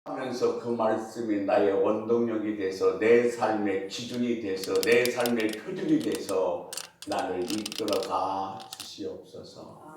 하면서 그 말씀이 나의 원동력이 돼서 내 삶의 기준이 돼서 내 삶의 표준이 돼서 나를 이끌어가 주시옵소서.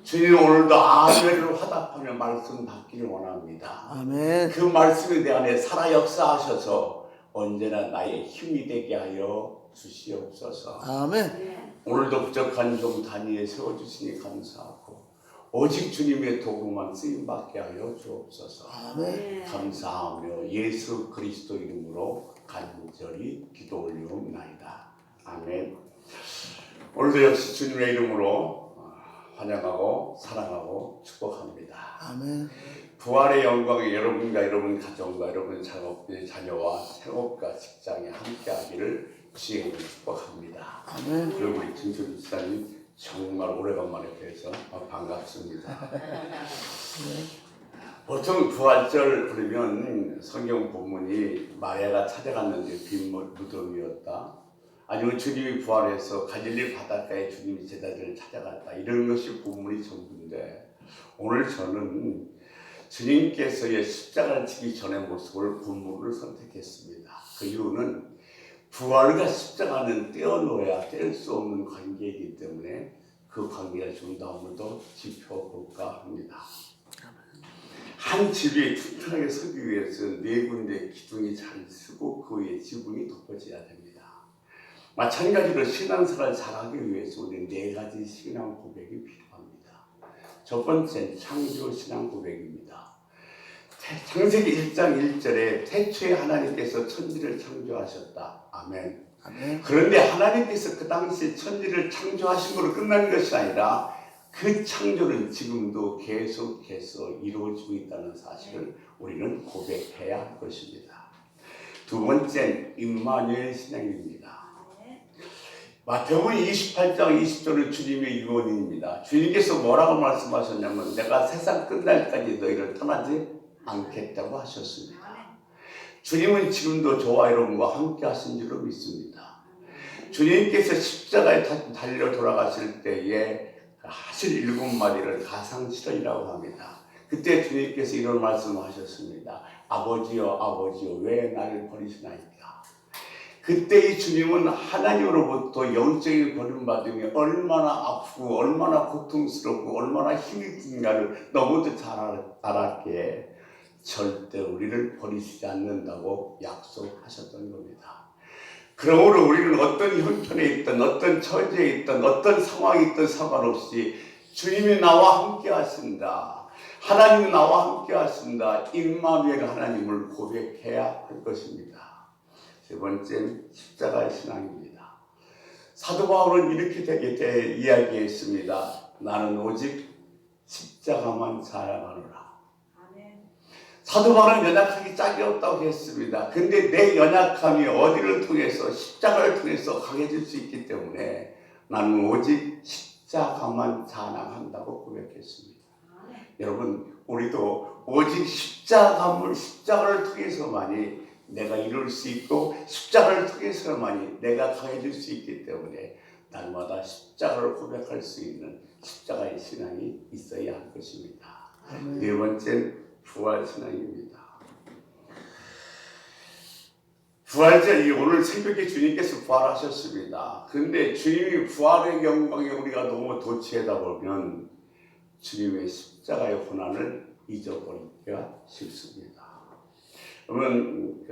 주님, 오늘도 아멘을 화답하며 말씀 받기를 원합니다. 아멘. 그 말씀이 내 안에 살아 역사하셔서 언제나 나의 힘이 되게 하여 주시옵소서. 아멘. 오늘도 부족한 종 단위에 세워주시니 감사하고 오직 주님의 도구만 쓰임받게 하여 주옵소서. 아멘. 감사하며 예수 그리스도 이름으로 간절히 기도 올리옵나이다. 아멘. 오늘도 역시 주님의 이름으로 환영하고 사랑하고 축복합니다. 아멘. 부활의 영광이 여러분과 여러분 가정과 여러분 자녀와 생업과 직장에 함께하기를 주의 축복합니다. 아멘. 그리고 우리 김철 집사님 정말 오래간만에 뵈서 반갑습니다. 보통 부활절 그러면 성경 본문이 마리아가 찾아갔는데 빈 무덤이었다. 아니면 주님이 부활해서 갈릴리 바닷가에 주님이 제자들을 찾아갔다. 이런 것이 본문이 전부인데 오늘 저는 주님께서의 십자가를 지기 전의 모습을 본문을 선택했습니다. 그 이유는 부활과 십자가는 떼어놓아야 뗄 수 없는 관계이기 때문에 그 관계를 좀 더 오늘도 짚어볼까 합니다. 한 집이 튼튼하게 서기 위해서 네 군데 기둥이 잘 쓰고 그 위에 지붕이 덮어져야 됩니다. 마찬가지로 신앙생활을 잘하기 위해서 우리 네 가지 신앙 고백이 필요합니다. 첫 번째는 창조 신앙 고백입니다. 창세기 1장 1절에 태초에 하나님께서 천지를 창조하셨다. 아멘. 아멘. 그런데 하나님께서 그 당시 천지를 창조하신 것으로 끝나는 것이 아니라 그 창조는 지금도 계속해서 이루어지고 있다는 사실을 우리는 고백해야 할 것입니다. 두 번째는 임마누엘 신앙입니다. 마태복음 28장 20절은 주님의 유언입니다. 주님께서 뭐라고 말씀하셨냐면 내가 세상 끝날까지 너희를 떠나지 않겠다고 하셨습니다. 주님은 지금도 저와 여러분과 함께 하신 줄로 믿습니다. 주님께서 십자가에 달려 돌아가실 때에 하실 7마디를 가상실현이라고 합니다. 그때 주님께서 이런 말씀을 하셨습니다. 아버지여 아버지여 왜 나를 버리시나이까. 그때 이 주님은 하나님으로부터 영적인 버림받음이 얼마나 아프고 얼마나 고통스럽고 얼마나 힘이 든가를 너무도 잘 알았기에 절대 우리를 버리시지 않는다고 약속하셨던 겁니다. 그러므로 우리는 어떤 형편에 있든 어떤 처지에 있든 어떤 상황에 있든 상관없이 주님이 나와 함께 하신다. 하나님이 나와 함께 하신다. 임마누엘 하나님을 고백해야 할 것입니다. 세 번째는 십자가의 신앙입니다. 사도 바울은 이렇게 이야기했습니다. 나는 오직 십자가만 자랑하노라. 사도 바울은 연약하기 짝이 없다고 했습니다. 근데 내 연약함이 어디를 통해서 십자가를 통해서 강해질 수 있기 때문에 나는 오직 십자가만 자랑한다고 고백했습니다. 여러분 우리도 오직 십자가를 통해서만이 내가 이룰 수 있고 십자가를 통해서만이 내가 강해질 수 있기 때문에 날마다 십자가를 고백할 수 있는 십자가의 신앙이 있어야 할 것입니다. 네 번째는 부활신앙입니다. 부활절 오늘 새벽에 주님께서 부활하셨습니다. 그런데 주님이 부활의 영광에 우리가 너무 도취하다 보면 주님의 십자가의 고난을 잊어버리기가 쉽습니다. 그러면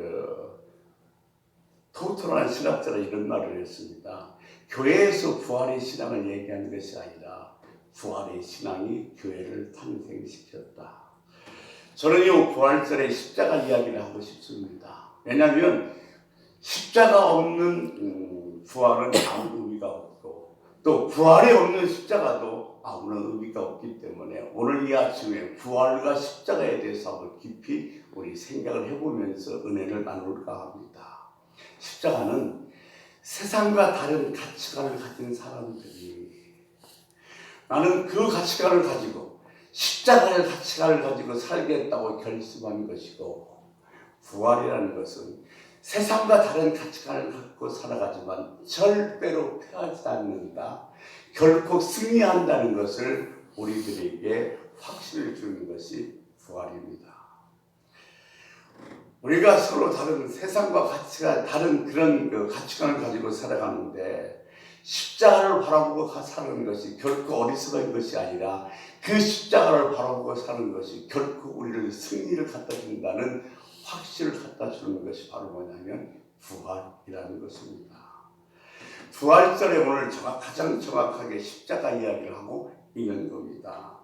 토트란 신학자가 이런 말을 했습니다. 교회에서 부활의 신앙을 얘기하는 것이 아니라 부활의 신앙이 교회를 탄생시켰다. 저는 이 부활절에 십자가 이야기를 하고 싶습니다. 왜냐하면 십자가 없는 부활은 아무 의미가 없고 또 부활이 없는 십자가도 아무런 의미가 없기 때문에 오늘 이 아침에 부활과 십자가에 대해서 한번 깊이 우리 생각을 해보면서 은혜를 나눌까 합니다. 십자가는 세상과 다른 가치관을 가진 사람들이 나는 그 가치관을 가지고 십자가의 가치관을 가지고 살겠다고 결심한 것이고 부활이라는 것은 세상과 다른 가치관을 갖고 살아가지만 절대로 패하지 않는다. 결코 승리한다는 것을 우리들에게 확신을 주는 것이 부활입니다. 우리가 서로 다른 세상과 가치가 다른 그런 그 가치관을 가지고 살아가는데 십자가를 바라보고 사는 것이 결코 어리석은 것이 아니라 그 십자가를 바라보고 사는 것이 결코 우리를 승리를 갖다 준다는 확신을 갖다 주는 것이 바로 뭐냐면 부활이라는 것입니다. 부활절에 오늘 가장 정확하게 십자가 이야기를 하고 있는 겁니다.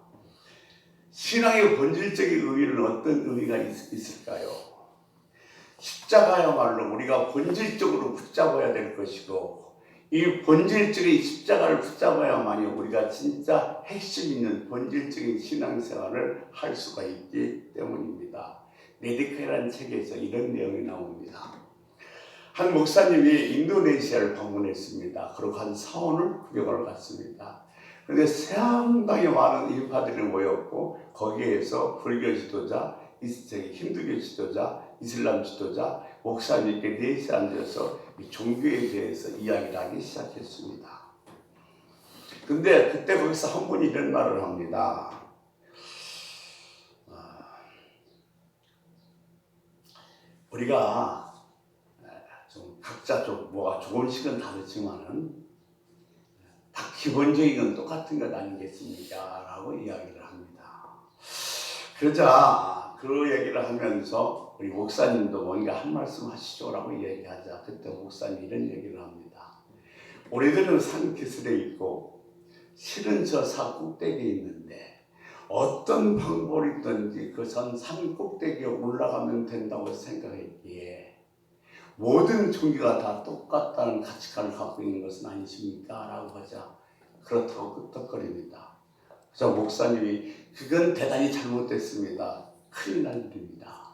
신앙의 본질적인 의미는 어떤 의미가 있을까요? 십자가야말로 우리가 본질적으로 붙잡아야 될 것이고 이 본질적인 십자가를 붙잡아야만이 우리가 진짜 핵심 있는 본질적인 신앙생활을 할 수가 있기 때문입니다. 레디카이라는 책에서 이런 내용이 나옵니다. 한 목사님이 인도네시아를 방문했습니다. 그리고 한 사원을 구경을 갔습니다. 그런데 상당히 많은 인파들이 모였고 거기에서 불교 지도자, 힌두교 지도자, 이슬람 지도자, 목사님께 넷이 앉아서 종교에 대해서 이야기를 하기 시작했습니다. 근데 그때 거기서 한 분이 이런 말을 합니다. 우리가 좀 각자 좀 뭐가 조금씩은 다르지만은 다 기본적인 건 똑같은 것 아니겠습니까? 라고 이야기를 합니다. 그러자 그 얘기를 하면서 우리 목사님도 뭔가 한 말씀 하시죠 라고 얘기하자 그때 목사님이 이런 얘기를 합니다. 우리들은 산기슭에 있고 실은 저 산 꼭대기에 있는데 어떤 방법이든지 그 산 꼭대기에 올라가면 된다고 생각했기에 모든 종교가 다 똑같다는 가치관을 갖고 있는 것은 아니십니까? 라고 하자 그렇다고 끄떡거립니다. 그래서 목사님이 그건 대단히 잘못됐습니다. 큰일 날 일입니다.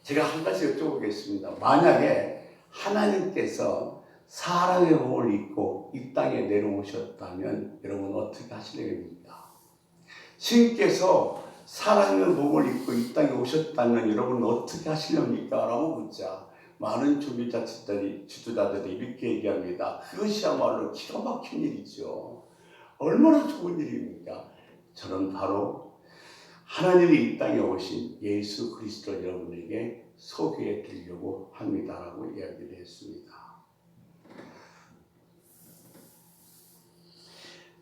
제가 한 가지 여쭤보겠습니다. 만약에 하나님께서 사람의 몸을 입고 이 땅에 내려오셨다면 여러분 어떻게 하시려입니까? 신께서 사람의 몸을 입고 이 땅에 오셨다면 여러분 어떻게 하시렵니까? 라고 묻자 많은 지도자들이 이렇게 얘기합니다. 그것이야말로 기가 막힌 일이죠. 얼마나 좋은 일입니까? 저는 바로 하나님이 이 땅에 오신 예수 그리스도를 여러분에게 소개해 드리려고 합니다라고 이야기를 했습니다.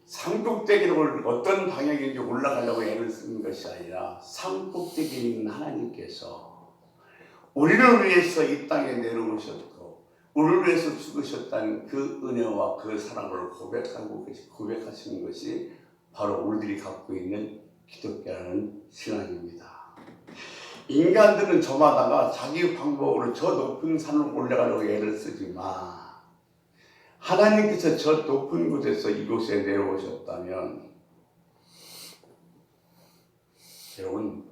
산꼭대기를 어떤 방향인지 올라가려고 애를 쓰는 것이 아니라 산꼭대기에 있는 하나님께서 우리를 위해서 이 땅에 내려오셨고 우리를 위해서 죽으셨다는 그 은혜와 그 사랑을 고백하시는 것이 바로 우리들이 갖고 있는 기독교라는 신앙입니다. 인간들은 저마다가 자기 방법으로 저 높은 산을 올라가려고 애를 쓰지만 하나님께서 저 높은 곳에서 이곳에 내려오셨다면 여러분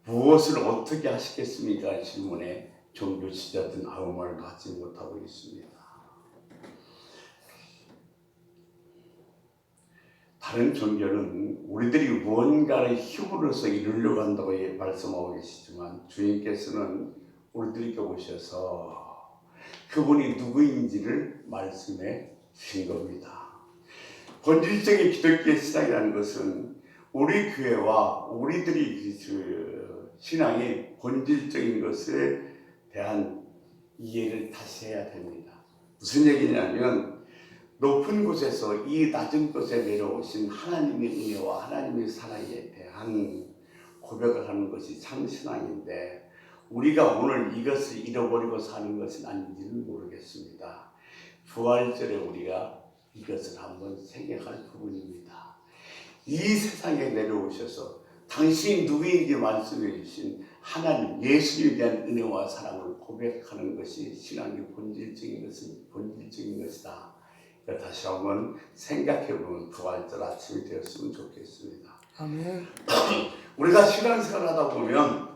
무엇을 어떻게 하시겠습니까? 질문에 종교 지도자들은 아무 말도 하지 못하고 있습니다. 다른 종교는 우리들이 무언가를 힘으로써 이루려고 한다고 말씀하고 계시지만 주님께서는 우리들에게 오셔서 그분이 누구인지를 말씀해 주신 겁니다. 본질적인 기독교의 신앙이라는 것은 우리 교회와 우리들이 신앙의 본질적인 것에 대한 이해를 다시 해야 됩니다. 무슨 얘기냐면 높은 곳에서 이 낮은 곳에 내려오신 하나님의 은혜와 하나님의 사랑에 대한 고백을 하는 것이 참 신앙인데 우리가 오늘 이것을 잃어버리고 사는 것은 아닌지는 모르겠습니다. 부활절에 우리가 이것을 한번 생각할 부분입니다. 이 세상에 내려오셔서 당신이 누구인지 말씀해 주신 하나님 예수님에 대한 은혜와 사랑을 고백하는 것이 신앙의 본질적인 것이다. 다시 한번 생각해보면 부활절 아침이 되었으면 좋겠습니다. 아멘. 우리가 신앙생활을 하다 보면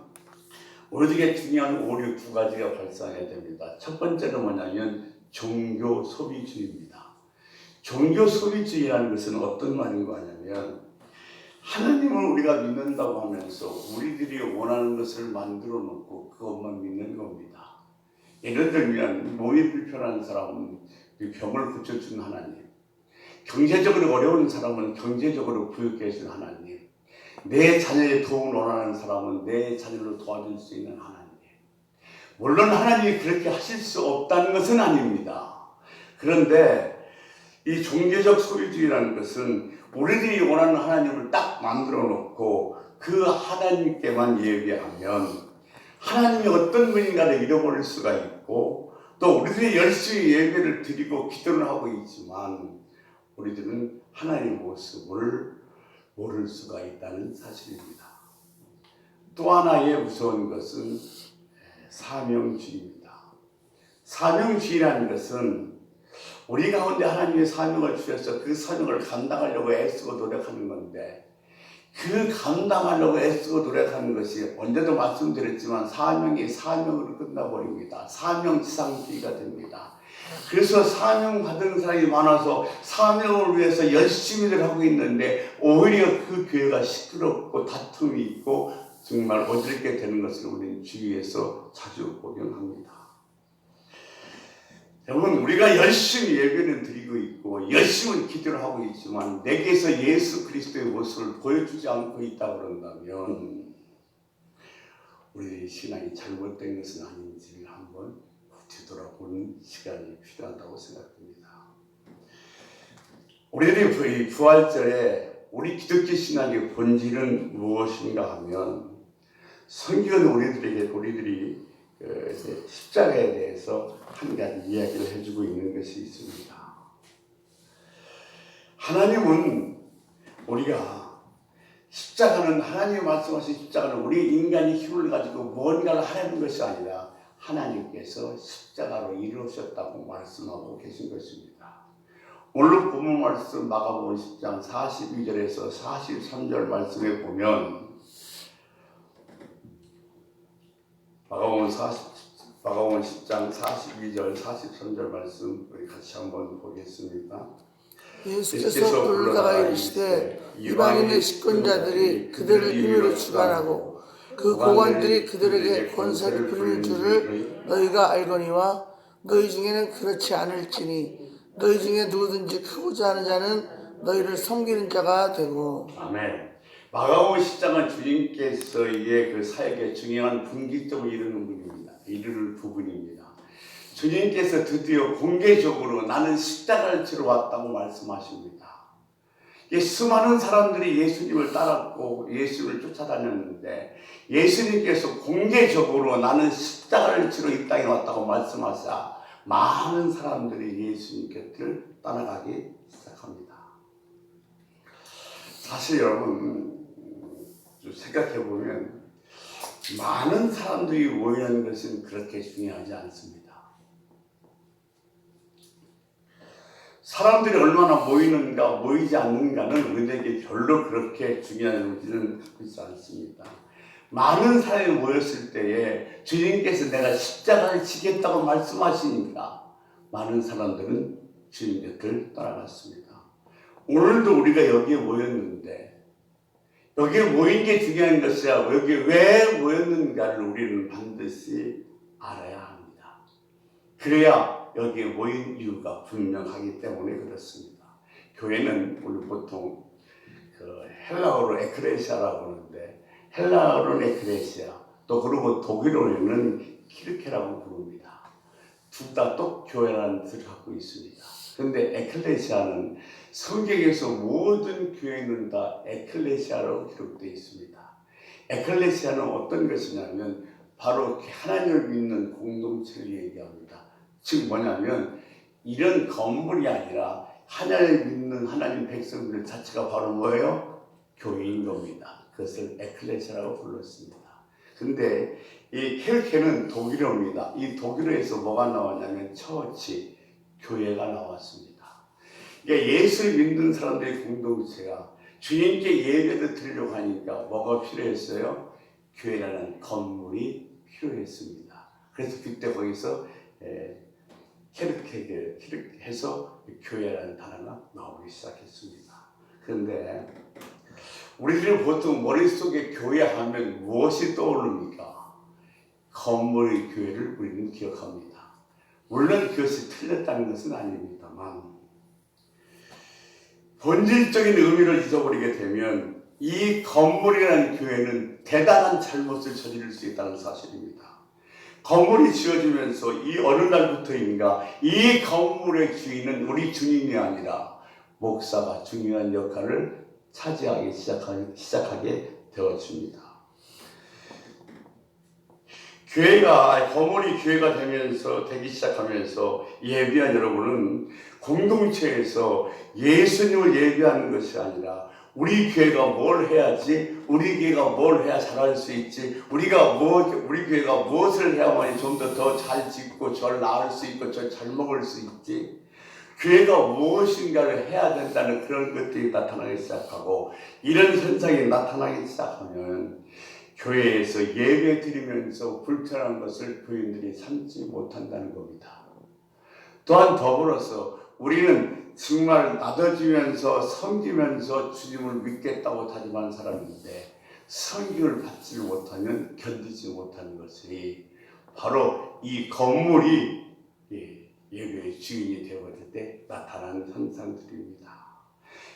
우리에게 중요한 오류 두 가지가 발생해야 됩니다. 첫 번째는 뭐냐면 종교 소비주의입니다. 종교 소비주의라는 것은 어떤 말인 거냐면 하나님을 우리가 믿는다고 하면서 우리들이 원하는 것을 만들어 놓고 그것만 믿는 겁니다. 예를 들면 몸이 불편한 사람은 병을 고쳐주는 하나님, 경제적으로 어려운 사람은 경제적으로 부유케 해주는 하나님, 내 자녀의 도움을 원하는 사람은 내 자녀를 도와줄 수 있는 하나님, 물론 하나님이 그렇게 하실 수 없다는 것은 아닙니다. 그런데 이 종교적 소유주의라는 것은 우리들이 원하는 하나님을 딱 만들어 놓고 그 하나님께만 예배하면 하나님이 어떤 분인가를 잃어버릴 수가 있고, 또 우리들이 열심히 예배를 드리고 기도를 하고 있지만 우리들은 하나님의 모습을 모를 수가 있다는 사실입니다. 또 하나의 무서운 것은 사명주의입니다. 사명주의라는 것은 우리 가운데 하나님의 사명을 주셔서 그 사명을 감당하려고 애쓰고 노력하는 건데, 그 감당하려고 애쓰고 노력하는 것이 언제도 말씀드렸지만 사명이 사명으로 끝나버립니다. 사명지상주의가 됩니다. 그래서 사명 받은 사람이 많아서 사명을 위해서 열심히들 하고 있는데 오히려 그 교회가 시끄럽고 다툼이 있고 정말 어지럽게 되는 것을 우리는 주위에서 자주 복용합니다. 여러분, 우리가 열심히 예배를 드리고 있고 열심히 기도를 하고 있지만 내게서 예수 그리스도의 모습을 보여주지 않고 있다 그런다면 우리의 신앙이 잘못된 것은 아닌지 한번 뒤돌아보는 시간이 필요하다고 생각합니다. 우리들이 부활절에 우리 기독교 신앙의 본질은 무엇인가 하면, 성경은 우리들이 십자가에 대해서 한 가지 이야기를 해주고 있는 것이 있습니다. 하나님은 우리가 십자가는, 하나님이 말씀하신 십자가는 우리 인간이 힘을 가지고 뭔가를 하려는 것이 아니라 하나님께서 십자가로 이루셨다고 말씀하고 계신 것입니다. 오늘 본문 말씀 마가복음 10장 42절에서 43절 말씀에 보면, 마가복음 10장 42절 43절 말씀 우리 같이 한번 보겠습니다. 예수께서 부르다가 이르시되 이방인의 집권자들이 그들을 임의로 주관하고 그 고관들이 그들에게 권세를 부리는 줄을 너희가 알거니와 너희 중에는 그렇지 않을지니 너희 중에 누구든지 크고자 하는 자는 너희를 섬기는 자가 되고. 아멘. 마가복음 10장은 주님께서의 그 사역의 중요한 분기점을 이루는 부분입니다. 주님께서 드디어 공개적으로 나는 십자가를 지러 왔다고 말씀하십니다. 수많은 사람들이 예수님을 따랐고 예수를 쫓아다녔는데 예수님께서 공개적으로 나는 십자가를 지러 이 땅에 왔다고 말씀하사 많은 사람들이 예수님 곁을 떠나가기 시작합니다. 사실 여러분 생각해보면 많은 사람들이 모이는 것은 그렇게 중요하지 않습니다. 사람들이 얼마나 모이는가 모이지 않는가는 우리에게 별로 그렇게 중요한 의미는 있지 않습니다. 많은 사람이 모였을 때에 주님께서 내가 십자가를 지겠다고 말씀하시니까 많은 사람들은 주님 곁을 떠나갔습니다. 오늘도 우리가 여기에 모였는데 여기에 모인 게 중요한 것이 아니라 여기에 왜 모였는가를 우리는 반드시 알아야 합니다. 그래야 여기에 모인 이유가 분명하기 때문에 그렇습니다. 교회는 우리 보통 헬라어로 에크레시아라고 하는데, 헬라어로는 에크레시아, 또 그리고 독일어로는 키르케라고 부릅니다. 둘 다 또 교회라는 뜻을 갖고 있습니다. 그런데 에클레시아는 성경에서 모든 교회는 다 에클레시아로 기록되어 있습니다. 에클레시아는 어떤 것이냐면 바로 하나님을 믿는 공동체를 얘기합니다. 즉 뭐냐면 이런 건물이 아니라 하나님을 믿는 하나님 백성들 자체가 바로 뭐예요? 교회인 겁니다. 그것을 에클레시아라고 불렀습니다. 근데 이 켈케는 독일어입니다. 이 독일어에서 뭐가 나왔냐면 처치, 교회가 나왔습니다. 그러니까 예수를 믿는 사람들의 공동체가 주님께 예배를 드리려고 하니까 뭐가 필요했어요? 교회라는 건물이 필요했습니다. 그래서 그때 거기서 케르케 해서 교회라는 단어가 나오기 시작했습니다. 그런데 우리들은 보통 머릿속에 교회 하면 무엇이 떠오릅니까? 건물의 교회를 우리는 기억합니다. 물론 그것이 틀렸다는 것은 아닙니다만 본질적인 의미를 잊어버리게 되면 이 건물이라는 교회는 대단한 잘못을 저지를 수 있다는 사실입니다. 건물이 지어지면서 이 어느 날부터인가 이 건물의 주인은 우리 주님이 아니라 목사가 중요한 역할을 차지하기 시작하게 되었습니다. 건물이 교회가 되기 시작하면서 예배한 여러분은 공동체에서 예수님을 예배하는 것이 아니라 우리 교회가 뭘 해야지, 우리 교회가 뭘 해야 잘할 수 있지, 우리 교회가 무엇을 해야만 좀 더 잘 짓고 절 나을 수 있고 절 잘 먹을 수 있지, 교회가 무엇인가를 해야 된다는 그런 것들이 나타나기 시작하고, 이런 현상이 나타나기 시작하면 교회에서 예배 드리면서 불편한 것을 교인들이 참지 못한다는 겁니다. 또한 더불어서 우리는 정말 나눠지면서 섬기면서 주님을 믿겠다고 다짐한 사람인데 섬김을 받지 못하면 견디지 못하는 것이 바로 이 건물이 예배의 주인이 되어버릴 때 나타나는 현상들입니다.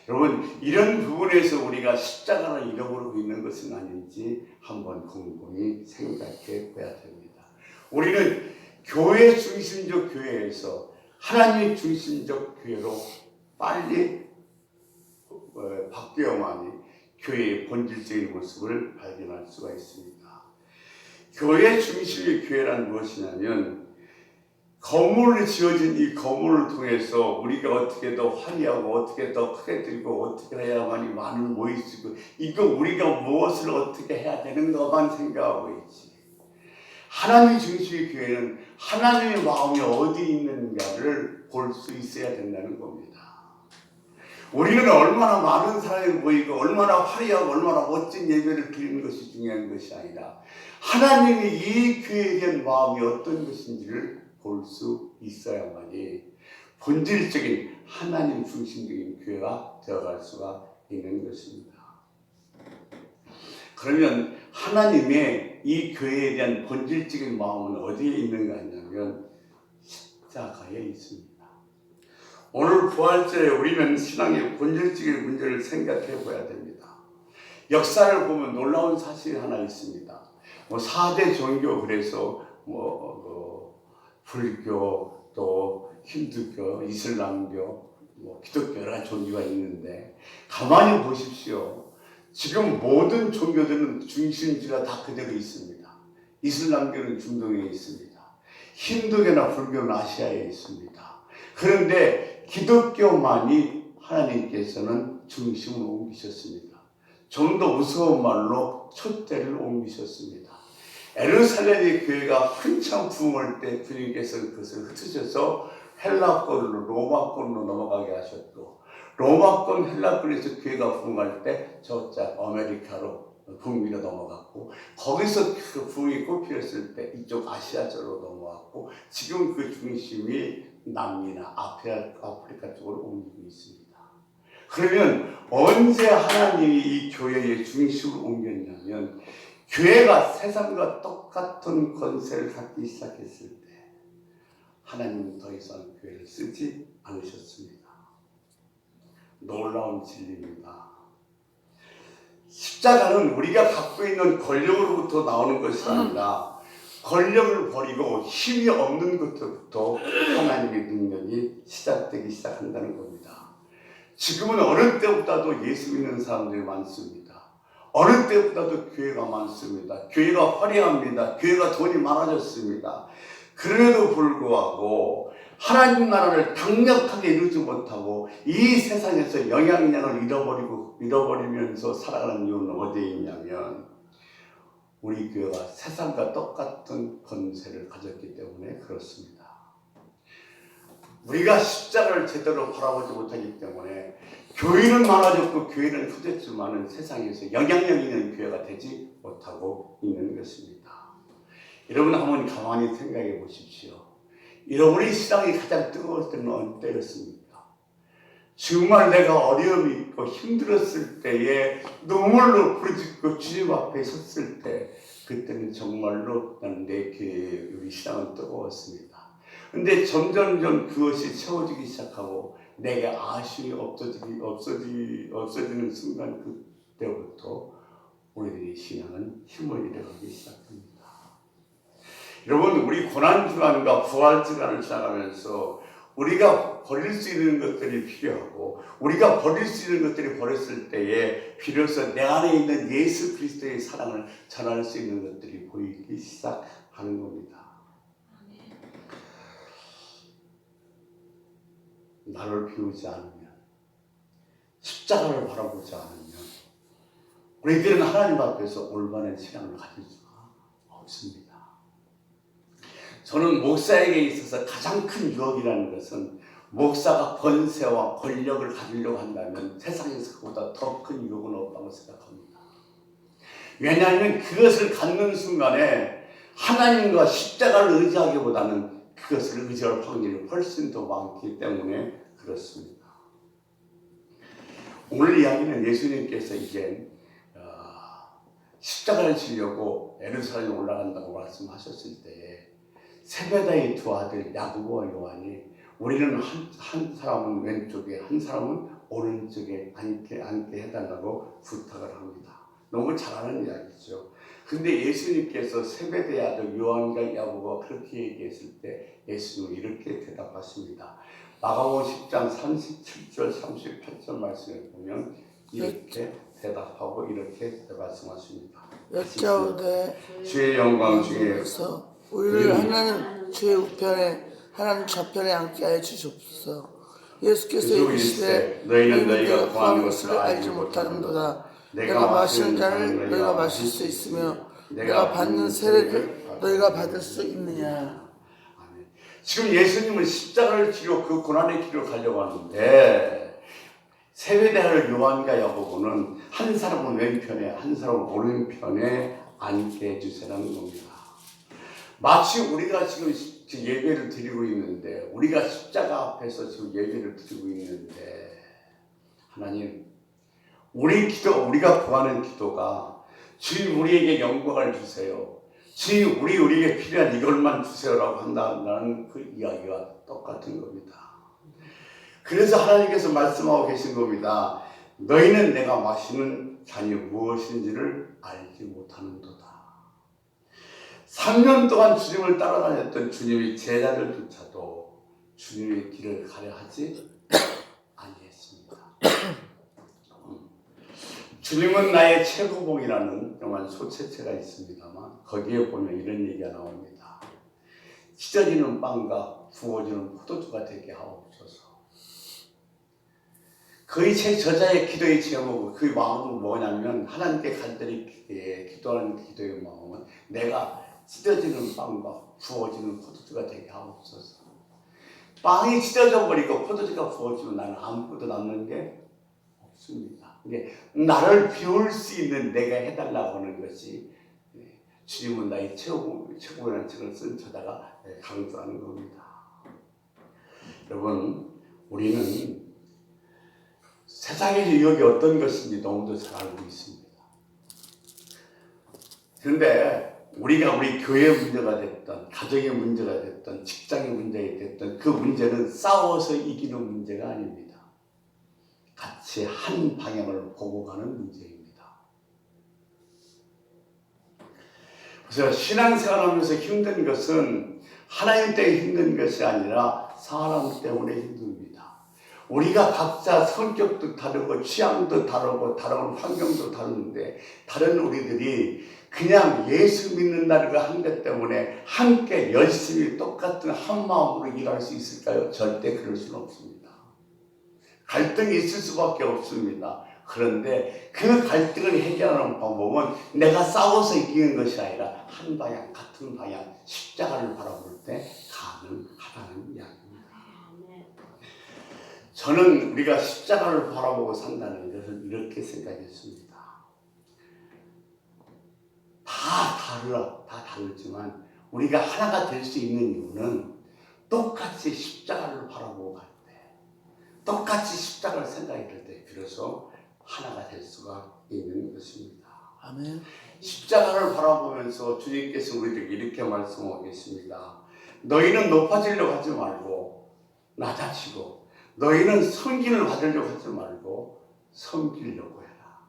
여러분, 이런 부분에서 우리가 십자가를 잃어버리고 있는 것은 아닌지 한번 곰곰이 생각해 봐야 됩니다. 우리는 교회 중심적 교회에서 하나님 중심적 교회로 빨리 바뀌어야만이 교회의 본질적인 모습을 발견할 수가 있습니다. 교회 중심의 교회란 무엇이냐면 건물을 지어진 이 건물을 통해서 우리가 어떻게 더 화려하고 어떻게 더 크게 들고 어떻게 해야만이 많은 모일 수 있고, 이거 우리가 무엇을 어떻게 해야 되는 것만 생각하고 있지. 하나님 중심의 교회는 하나님의 마음이 어디 있는가를 볼 수 있어야 된다는 겁니다. 우리는 얼마나 많은 사람이 모이고 얼마나 화려하고 얼마나 멋진 예배를 드리는 것이 중요한 것이 아니라 하나님이 이 교회에 대한 마음이 어떤 것인지를 볼 수 있어야만이 본질적인 하나님 중심적인 교회가 되어갈 수가 있는 것입니다. 그러면 하나님의 이 교회에 대한 본질적인 마음은 어디에 있는가 하냐면 십자가에 있습니다. 오늘 부활절에 우리는 신앙의 본질적인 문제를 생각해 봐야 됩니다. 역사를 보면 놀라운 사실이 하나 있습니다. 4대 종교, 그래서 불교, 또 힌두교, 이슬람교, 기독교 여러 가지 종교가 있는데 가만히 보십시오. 지금 모든 종교들은 중심지가 다 그대로 있습니다. 이슬람교는 중동에 있습니다. 힌두교나 불교는 아시아에 있습니다. 그런데 기독교만이 하나님께서는 중심을 옮기셨습니다. 좀 더 무서운 말로 촛대를 옮기셨습니다. 예루살렘의 교회가 한참 부흥할 때 주님께서 그것을 흩으셔서 헬라권으로 로마권으로 넘어가게 하셨고, 로마권 헬라권에서 교회가 부흥할 때 저쪽 아메리카로 북미로 넘어갔고, 거기서 그 부흥이 꽃피었을 때 이쪽 아시아 쪽으로 넘어갔고, 지금 그 중심이 남미나 아프리카 쪽으로 옮기고 있습니다. 그러면 언제 하나님이 이 교회의 중심을 옮겼냐면 교회가 세상과 똑같은 권세를 갖기 시작했을 때 하나님은 더 이상 교회를 쓰지 않으셨습니다. 놀라운 진리입니다. 십자가는 우리가 갖고 있는 권력으로부터 나오는 것이 아니라 권력을 버리고 힘이 없는 것부터 하나님의 능력이 시작되기 시작한다는 겁니다. 지금은 어느 때보다도 예수 믿는 사람들이 많습니다. 어느 때보다도 교회가 많습니다. 교회가 화려합니다. 교회가 돈이 많아졌습니다. 그럼에도 불구하고 하나님 나라를 강력하게 이루지 못하고 이 세상에서 영향력을 잃어버리면서 살아가는 이유는 어디에 있냐면 우리 교회가 세상과 똑같은 권세를 가졌기 때문에 그렇습니다. 우리가 십자가를 제대로 바라보지 못하기 때문에 교회는 많아졌고 교회는 커졌지만 세상에서 영향력 있는 교회가 되지 못하고 있는 것입니다. 여러분 한번 가만히 생각해 보십시오. 여러분의 신앙이 가장 뜨거울 때는 어느 때였습니까? 정말 내가 어려움이 있고 힘들었을 때에 눈물로 부르짖고 주님 앞에 섰을 때 그때는 정말로 나는 내 교회의 우리 신앙은 뜨거웠습니다. 근데 점점점 그것이 채워지기 시작하고 내게 아쉬움이 없어지는 순간 그때부터 우리들의 신앙은 힘을 잃어가기 시작합니다. 여러분, 우리 고난주간과 부활주간을 지나가면서 우리가 버릴 수 있는 것들이 필요하고 우리가 버릴 수 있는 것들이 버렸을 때에 비로소 내 안에 있는 예수 그리스도의 사랑을 전할 수 있는 것들이 보이기 시작하는 겁니다. 나를 비우지 않으면, 십자가를 바라보지 않으면 우리들은 하나님 앞에서 올바른 신앙을 가질 수가 없습니다. 저는 목사에게 있어서 가장 큰 유혹이라는 것은 목사가 권세와 권력을 가지려고 한다면 세상에서 그보다 더 큰 유혹은 없다고 생각합니다. 왜냐하면 그것을 갖는 순간에 하나님과 십자가를 의지하기보다는 그것을 의지할 확률이 훨씬 더 많기 때문에 그렇습니다. 오늘 이야기는 예수님께서 이제 십자가를 지려고 예루살렘에 올라간다고 말씀하셨을 때에 세베다의 두 아들 야고보와 요한이 우리는 한 사람은 왼쪽에 한 사람은 오른쪽에 앉게 해달라고 부탁을 합니다. 너무 잘하는 이야기죠. 근데 예수님께서 세베대의 아들 요한과 야고보가 그렇게 얘기했을 때 예수님은 이렇게 대답하십니다. 마가복음 10장 37절 38절 말씀을 보면 이렇게 대답하고 이렇게 말씀하십니다. 여짜오되 주의 영광 중에 우리를 하나는 주의 우편에 하나는 좌편에 앉게 하여 주시옵소서. 예수께서 이르시되 너희는 너희가 구하는 것을 알지 못하는도다. 내가 마시는 잔을 너희가 마실 수 있으며 내가 받는 세례를 너희가 받을 수 있느냐. 지금 예수님은 십자가를 지러 그 고난의 길을 가려고 하는데 세베대의 요한과 야고보는 한 사람은 왼편에 한 사람은 오른편에 앉게 해주세요라는 겁니다. 마치 우리가 지금 예배를 드리고 있는데 우리가 십자가 앞에서 지금 예배를 드리고 있는데 하나님 우리가 구하는 기도가 주님 우리에게 영광을 주세요. 주님 우리에게 필요한 이것만 주세요라고 한다는 그 이야기와 똑같은 겁니다. 그래서 하나님께서 말씀하고 계신 겁니다. 너희는 내가 마시는 잔이 무엇인지를 알지 못하는도다. 3년 동안 주님을 따라다녔던 주님의 제자들조차도 주님의 길을 가려 하지 아니했습니다. 주님은 나의 최고봉이라는 영한 소체체가 있습니다만 거기에 보면 이런 얘기가 나옵니다. 찢어지는 빵과 부어지는 포도주가 되게 하옵소서. 그 저자의 기도의 제목, 그 마음은 뭐냐면 하나님께 간절히 기도하는 기도의 마음은 내가 찢어지는 빵과 부어지는 포도주가 되게 하옵소서. 빵이 찢어져 버리고 포도주가 부어지면 나는 아무것도 남는 게 없습니다. 이게 나를 비울 수 있는 내가 해달라고 하는 것이 주님은 나의 최고라는 책을 쓴 저자가 강조하는 겁니다. 여러분, 우리는 세상의 유혹이 어떤 것인지 너무도 잘 알고 있습니다. 그런데 우리가 우리 교회의 문제가 됐던, 가정의 문제가 됐던, 직장의 문제가 됐던 그 문제는 싸워서 이기는 문제가 아닙니다. 같이 한 방향을 보고 가는 문제입니다. 그래서 신앙생활하면서 힘든 것은 하나님 때문에 힘든 것이 아니라 사람 때문에 힘듭니다. 우리가 각자 성격도 다르고 취향도 다르고 다른 환경도 다른데 다른 우리들이 그냥 예수 믿는다는 한 것 때문에 함께 열심히 똑같은 한 마음으로 일할 수 있을까요? 절대 그럴 수는 없습니다. 갈등이 있을 수밖에 없습니다. 그런데 그 갈등을 해결하는 방법은 내가 싸워서 이기는 것이 아니라 한 방향, 같은 방향, 십자가를 바라볼 때 가능하다는 이야기입니다. 저는 우리가 십자가를 바라보고 산다는 것을 이렇게 생각했습니다. 다 다르지만 우리가 하나가 될 수 있는 이유는 똑같이 십자가를 바라보고 갈 때, 똑같이 십자가를 생각할 때 비로소 하나가 될 수가 있는 것입니다. 아멘. 십자가를 바라보면서 주님께서 우리에게 이렇게 말씀하고 계십니다. 너희는 높아지려고 하지 말고 낮아지고 너희는 섬김을 받으려고 하지 말고 섬기려고 해라.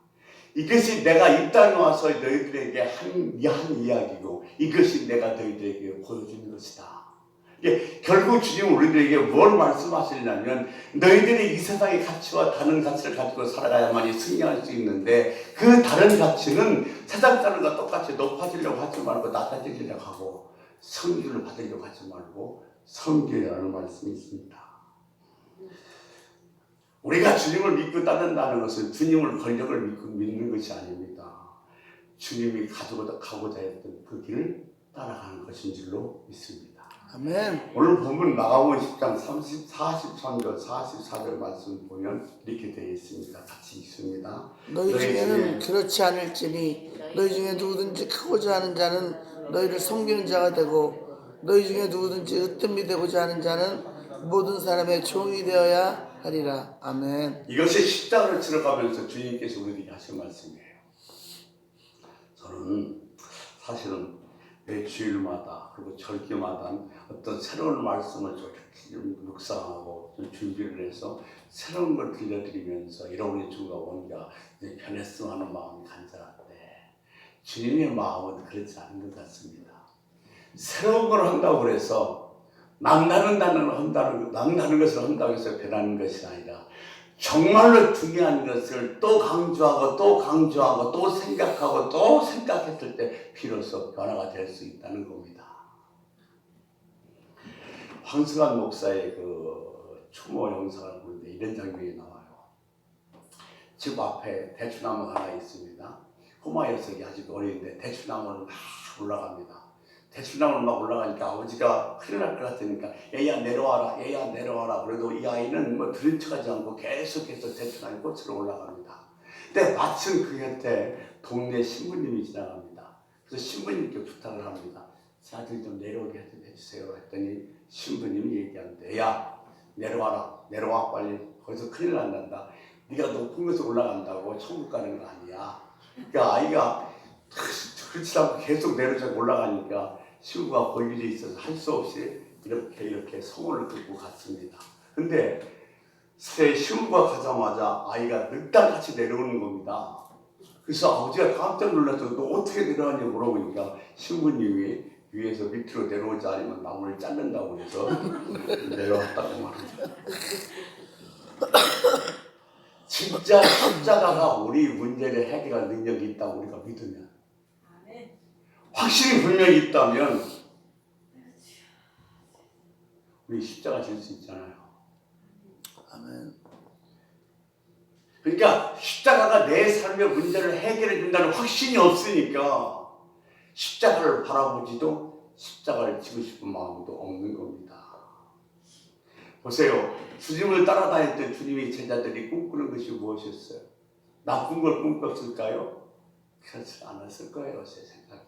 이것이 내가 이 땅에 와서 너희들에게 한 이야기고 이것이 내가 너희들에게 보여주는 것이다. 결국 주님 우리들에게 뭘 말씀하시냐면 너희들이 이 세상의 가치와 다른 가치를 가지고 살아가야만이 승리할 수 있는데 그 다른 가치는 세상 사람과 똑같이 높아지려고 하지 말고 낮아지려고 하고 성기를 받으려고 하지 말고 섬기라는 말씀이 있습니다. 우리가 주님을 믿고 따른다는 것은 주님을 권력을 믿고 믿는 것이 아닙니다. 주님이 가고자 했던 그 길을 따라가는 것인 줄로 믿습니다. 아멘. 오늘 본문 마가복음 10장 43절 44절 말씀 보면 이렇게 되어 있습니다. 같이 읽습니다. 너희 중에는 그렇지 않을지니 너희 중에 누구든지 크고자 하는 자는 너희를 섬기는 자가 되고 너희 중에 누구든지 으뜸이 되고자 하는 자는 모든 사람의 종이 되어야 하리라. 아멘. 이것이 십자가를 치러가면서 주님께서 우리에게 하신 말씀이에요. 저는 사실은 매 주일마다 그리고 절기마다 어떤 새로운 말씀을 좀 묵상하고 좀 준비를 해서 새로운 걸 들려드리면서 이러니 주가 뭔가 변했으면 하는 마음이 간절한데 주님의 마음은 그렇지 않은 것 같습니다. 새로운 걸 한다고 해서 남다른 것을 한다고 해서 변하는 것이 아니라 정말로 중요한 것을 또 강조하고 또 강조하고 또 생각하고 또 생각했을 때 비로소 변화가 될 수 있다는 겁니다. 황승환 목사의 그 추모 영상을 보는데 이런 장면이 나와요. 집 앞에 대추나무가 하나 있습니다. 호마 녀석이 아직 어린데 대추나무를 막 올라갑니다. 대추나무를 막 올라가니까 아버지가 큰일 날 것 같으니까 얘야 내려와라 얘야 내려와라. 그래도 이 아이는 뭐 들은 척하지 않고 계속해서 대추나무 꽃으로 올라갑니다. 근데 마침 그 곁에 동네 신부님이 지나갑니다. 그래서 신부님께 부탁을 합니다. 제 아들 좀 내려오게 해주세요 했더니 신부님이 얘기하는데 야 내려와라 내려와 빨리 거기서 큰일 난단다. 네가 높은 곳에 올라간다고 천국 가는 거 아니야. 그러니까 아이가 그렇지 않고 계속 내려서 올라가니까 신부가 볼 일이 있어서 할 수 없이 이렇게 성을 긋고 갔습니다. 근데 신부가 가자마자 아이가 늑대같이 내려오는 겁니다. 그래서 아버지가 깜짝 놀라서 너 어떻게 내려왔냐고 물어보니까 신부님이 위에서 밑으로 내려오지 않으면 나무를 자른다고 해서 내려왔다고 말합니다. 진짜 십자가가 우리 문제를 해결할 능력이 있다고 우리가 믿으면 확실히 분명히 있다면 우리 십자가 질 수 있잖아요. 아멘. 그러니까 십자가가 내 삶의 문제를 해결해 준다는 확신이 없으니까 십자가를 바라보지도 십자가를 지고 싶은 마음도 없는 겁니다. 보세요. 주님을 따라다닐 때 주님의 제자들이 꿈꾸는 것이 무엇이었어요? 나쁜 걸 꿈꿨을까요? 그렇지 않았을 거예요. 제 생각에.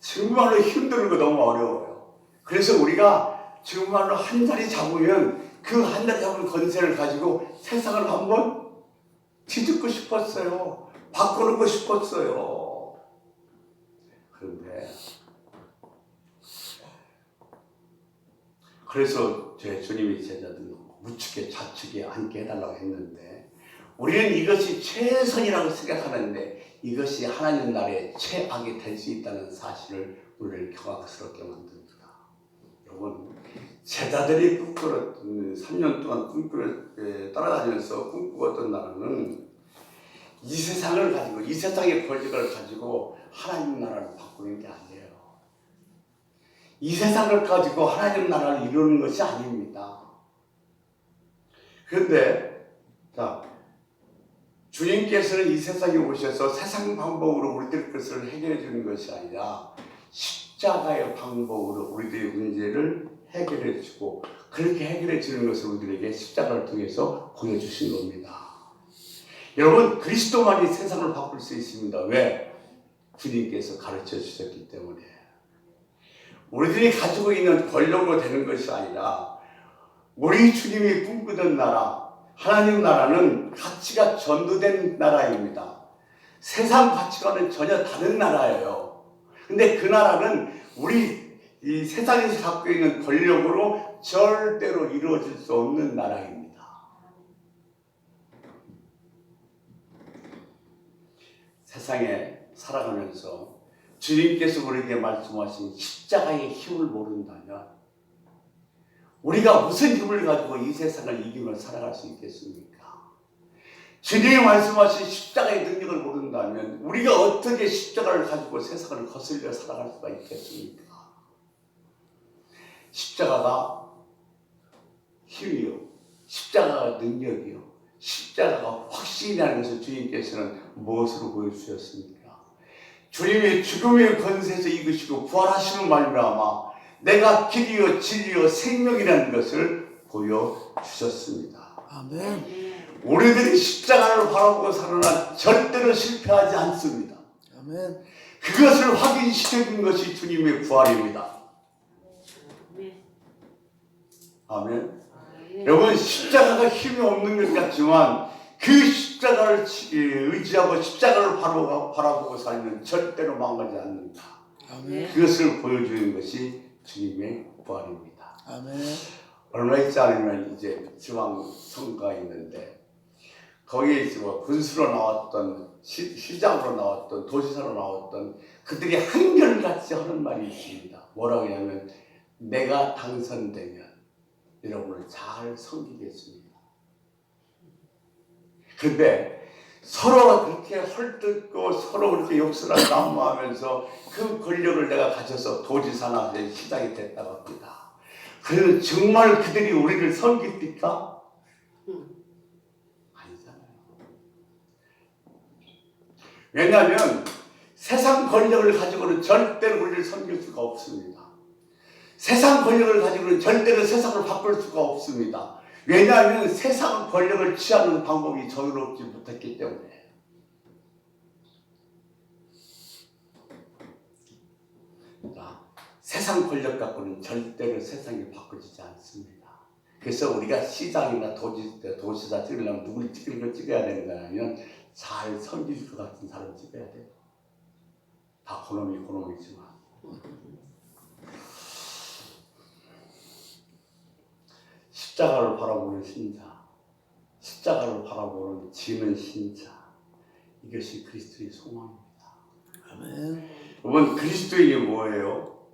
정말로 힘든 거 너무 어려워요. 그래서 우리가 정말로 한 자리 잡으면 그 한 자리 잡은 권세를 가지고 세상을 한번 뒤집고 싶었어요. 바꿔놓고 싶었어요. 그런데 그래서 제 주님의 제자들은 우측에 좌측에 앉게 해달라고 했는데 우리는 이것이 최선이라고 생각하는데 이것이 하나님 나라의 최악이 될 수 있다는 사실을 우리를 경악스럽게 만듭니다. 여러분, 제자들이 꿈꾸었던 3년 동안 따라다니면서 꿈꾸었던 나라는 이 세상을 가지고 이 세상의 권력을 가지고 하나님 나라를 바꾸는 게 아니에요. 이 세상을 가지고 하나님 나라를 이루는 것이 아닙니다. 그런데 자, 주님께서는 이 세상에 오셔서 세상 방법으로 우리들 것을 해결해 주는 것이 아니라 십자가의 방법으로 우리들의 문제를 해결해 주고 그렇게 해결해 주는 것을 우리들에게 십자가를 통해서 보여주신 겁니다. 여러분, 그리스도만이 세상을 바꿀 수 있습니다. 왜? 주님께서 가르쳐 주셨기 때문에. 우리들이 가지고 있는 권력으로 되는 것이 아니라 우리 주님이 꿈꾸던 나라, 하나님 나라는 가치가 전도된 나라입니다. 세상 가치와는 전혀 다른 나라예요. 근데 그 나라는 우리 이 세상에서 갖고 있는 권력으로 절대로 이루어질 수 없는 나라입니다. 세상에 살아가면서 주님께서 우리에게 말씀하신 십자가의 힘을 모른다면 우리가 무슨 힘을 가지고 이 세상을 이기며 살아갈 수 있겠습니까? 주님이 말씀하신 십자가의 능력을 모른다면 우리가 어떻게 십자가를 가지고 세상을 거슬려 살아갈 수가 있겠습니까? 십자가가 힘이요, 십자가가 능력이요, 십자가가 확신이라는 것을 주님께서는 무엇으로 보여주셨습니까? 주님의 죽음의 권세에서 이기시고 부활하시는 말미암아 내가 길이요 진리요 생명이라는 것을 보여주셨습니다. 아멘. 우리들이 십자가를 바라보고 살아나 절대로 실패하지 않습니다. 아멘. 그것을 확인시켜준 것이 주님의 부활입니다. 아멘. 여러분, 십자가가 힘이 없는 것 같지만 그 십자가를 의지하고 십자가를 바라보고 살면 절대로 망하지 않는다. 아멘. 그것을 보여주는 것이 주님의 부활입니다. 아멘. 얼마 있지 않으면 이제 지방 선거가 있는데 거기에 군수로 나왔던 시장으로 나왔던 도지사로 나왔던 그들이 한결같이 하는 말이 있습니다. 뭐라고 하냐면 내가 당선되면 여러분을 잘 섬기겠습니다. 그런데 서로 그렇게 헐뜯고 서로 그렇게 욕설을 난무하면서 그 권력을 내가 가져서 도지사나 시장이 됐다고 합니다. 그래서 정말 그들이 우리를 섬깁니까? 아니잖아요. 왜냐하면 세상 권력을 가지고는 절대로 우리를 섬길 수가 없습니다. 세상 권력을 가지고는 절대로 세상을 바꿀 수가 없습니다. 왜냐하면 세상 권력을 취하는 방법이 저유롭지 못했기 때문에. 자, 세상 권력 갖고는 절대로 세상이 바꿔지지 않습니다. 그래서 우리가 시장이나 도시사 찍으려면 누굴 찍어야 되는가 하면 잘 섬길 것 같은 사람 찍어야 돼요. 다 그놈이지만. 십자가를 바라보는 신자, 십자가를 바라보는 지는 신자, 이것이 그리스도의 소망입니다. 아멘. 여러분, 그리스도인이 뭐예요?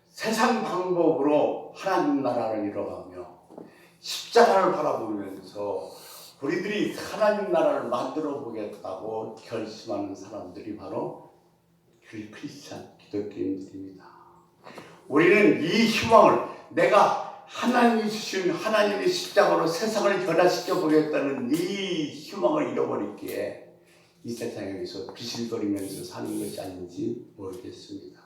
세상 방법으로 하나님 나라를 이뤄가며 십자가를 바라보면서 우리들이 하나님 나라를 만들어 보겠다고 결심하는 사람들이 바로 크리스찬 기독교인들입니다. 우리는 이 희망을 내가 하나님이 주신 하나님의 십자가로 세상을 변화시켜 보겠다는 이 희망을 잃어버리기에 이 세상에서 비실거리면서 사는 것이 아닌지 모르겠습니다.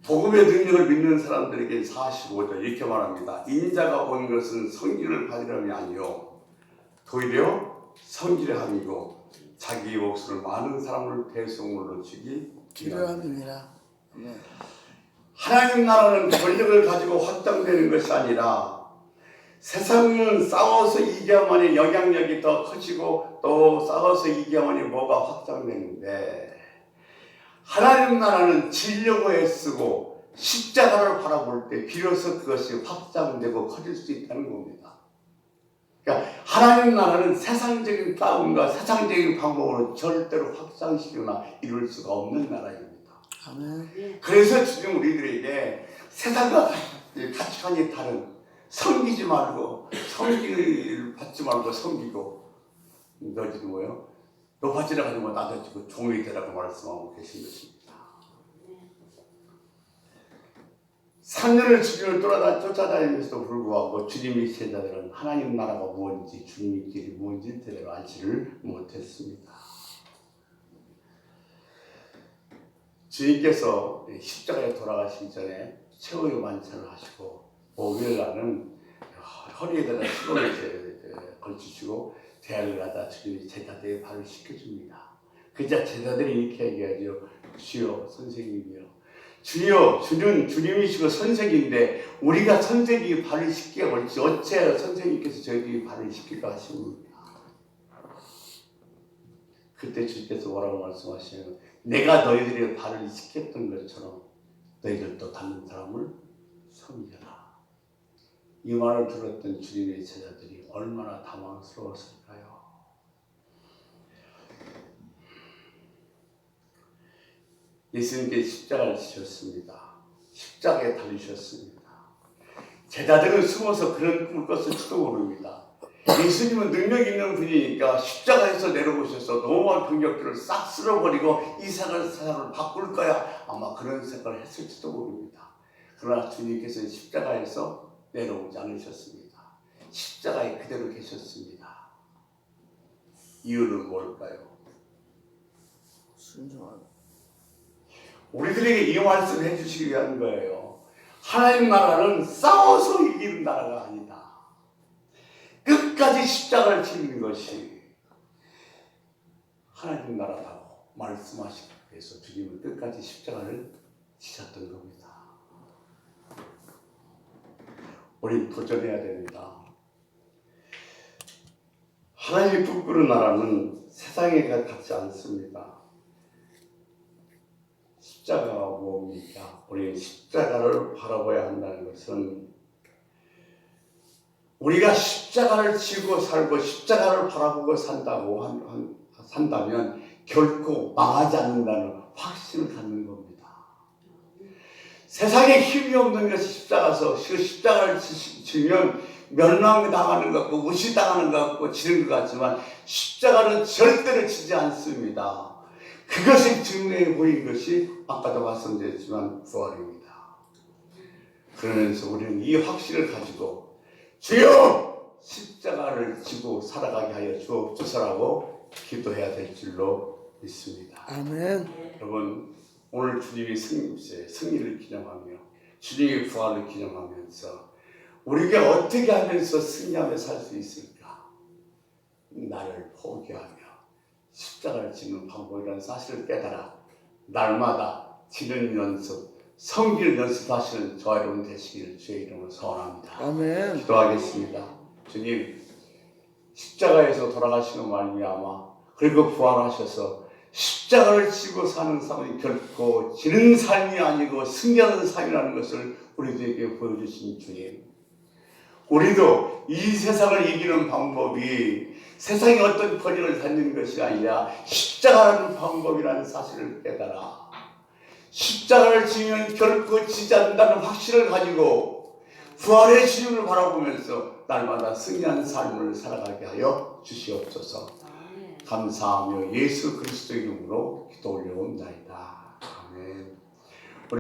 복음의 능력을 믿는 사람들에게 45절 이렇게 말합니다. 인자가 온 것은 성기를 받으려함이 아니요 도리어 성기를 함이고 자기 목숨을 많은 사람을 대속물로 주기 필요함이니라. 하나님 나라는 권력을 가지고 확장되는 것이 아니라 세상은 싸워서 이겨야만이 영향력이 더 커지고 또 싸워서 이겨야만이 뭐가 확장되는데 하나님 나라는 지려고 애쓰고 십자가를 바라볼 때 비로소 그것이 확장되고 커질 수 있다는 겁니다. 그러니까 하나님 나라는 세상적인 싸움과 세상적인 방법으로 절대로 확장시키거나 이룰 수가 없는 나라입니다. 아멘. 그래서 지금 우리들에게 세상과 가치관이 다른 섬기지 말고 섬기를 받지 말고 섬기고 너희들이 뭐예요? 높아지라 가지고 낮아지고 종이 되라고 말씀하고 계신 것입니다. 3년을 주님을 쫓아다니면서도 불구하고 주님의 제자들은 하나님 나라가 무엇인지 주님의 길이 무엇인지 제대로 알지를 못했습니다. 주님께서 십자가에 돌아가시기 전에 최후의 만찬을 하시고 목요일날은 허리에다가 수건을 걸치시고 대학을 하다 주님이 제자들의 발을 씻겨줍니다. 그자 제자들이 이렇게 얘기하죠. 주여 선생님이요. 주여 주님이시고 선생인데 우리가 선생이 발을 씻게 걸지 어째 선생님께서 저희들이 발을 씻기려 하십니까? 그때 주님께서 뭐라고 말씀하시냐면 내가 너희들의 발을 씻겼던 것처럼 너희들도 다른 사람을 섬겨라. 이 말을 들었던 주님의 제자들이 얼마나 당황스러웠을까요? 예수님께 십자가를 지셨습니다. 십자가에 달리셨습니다. 제자들은 숨어서 그런 꿈을 꿨을지도 모릅니다. 예수님은 능력 있는 분이니까 십자가에서 내려오셔서 노마한 병력들을 싹 쓸어버리고 이 세상을 바꿀 거야, 아마 그런 생각을 했을지도 모릅니다. 그러나 주님께서는 십자가에서 내려오지 않으셨습니다. 십자가에 그대로 계셨습니다. 이유는 뭘까요? 순종하는. 우리들에게 이 말씀을 해주시기 위한 거예요. 하나님 나라는 싸워서 이기는 나라가 아니다. 끝까지 십자가를 지는 것이 하나님 나라라고 말씀하시기 위해서 주님은 끝까지 십자가를 지셨던 겁니다. 우린 도전해야 됩니다. 하나님이 꿈꾸는 나라는 세상에 같지 않습니다. 십자가가 뭡니까? 우리는 십자가를 바라봐야 한다는 것은 우리가 십자가를 지고 살고 십자가를 바라보고 산다면 결코 망하지 않는다는 확신을 갖는 겁니다. 세상에 힘이 없는 것이 십자가서 그 십자가를 지면 멸망당하는 것 같고 무시당하는 것 같고 지는 것 같지만 십자가는 절대로 지지 않습니다. 그것이 증명해 보인 것이 아까도 말씀드렸지만 부활입니다. 그러면서 우리는 이 확신을 가지고 주여 십자가를 지고 살아가게 하여 주옵소서라고 기도해야 될 줄로 믿습니다. 아멘. 여러분, 오늘 주님의 승리를 기념하며 주님의 부활을 기념하면서 우리가 어떻게 하면서 승리하며 살 수 있을까? 나를 포기하며 십자가를 지는 방법이라는 사실을 깨달아 날마다 지는 연습, 성길 연습하시는 저와 여러분 되시기를 주의 이름으로 소원합니다. 아멘. 기도하겠습니다. 주님, 십자가에서 돌아가시는 말미암아 그리고 부활하셔서 십자가를 지고 사는 삶이 결코 지는 삶이 아니고 승리하는 삶이라는 것을 우리들에게 보여주신 주님, 우리도 이 세상을 이기는 방법이 세상에 어떤 권위를 갖는 것이 아니라 십자가라는 방법이라는 사실을 깨달아 십자가를 지면 결코 지지 않는다는 확신을 가지고 부활의 주님을 바라보면서 날마다 승리하는 삶을 살아가게 하여 주시옵소서. 감사하며 예수 그리스도 이름으로 기도 올려옵나이다. 아멘.